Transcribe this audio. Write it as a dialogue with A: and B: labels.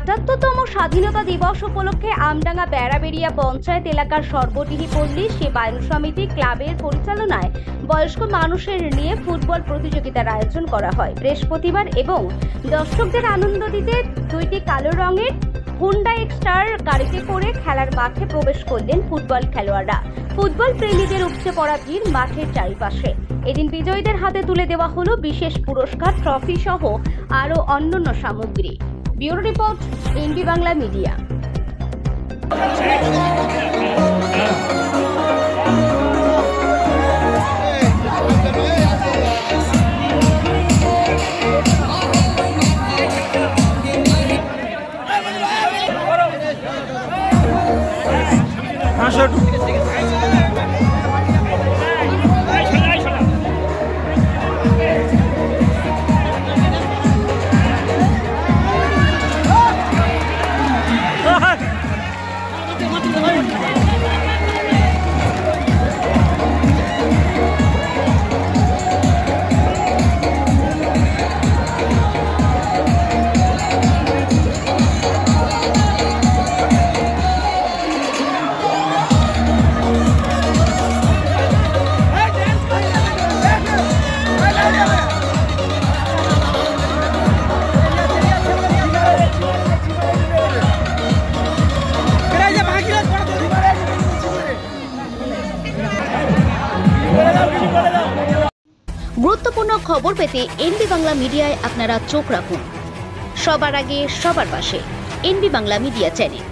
A: ৭৭তম স্বাধীনতা দিবস উপলক্ষে আমডাঙ্গা বেড়াবেড়িয়া পঞ্চায়েত এলাকার সর্বডিহি পল্লী সেবায়ন সমিতি ক্লাবের পরিচালনায় বয়স্ক মানুষের নিয়ে ফুটবল প্রতিযোগিতার আয়োজন করা হয় বৃহস্পতিবার এবং দর্শকদের আনন্দ দিতে দুইটি কালো রঙের হুন্ডা এক্সটার গাড়িতে করে খেলার মাঠে প্রবেশ করলেন ফুটবল খেলোয়াড়রা। ফুটবল প্রেমীদের উপচে পড়া ভিড় মাঠের চারিপাশে। এদিন বিজয়ীদের হাতে তুলে দেওয়া হলো বিশেষ পুরস্কার, ট্রফি সহ আরও অন্যান্য সামগ্রী। Bureau report, NB Bangla media. গুরুত্বপূর্ণ খবর পেতে এনবি বাংলা মিডিয়ায় আপনারা চোখ রাখুন। সবার আগে সবার পাশে এনবি বাংলা মিডিয়া চ্যানেল।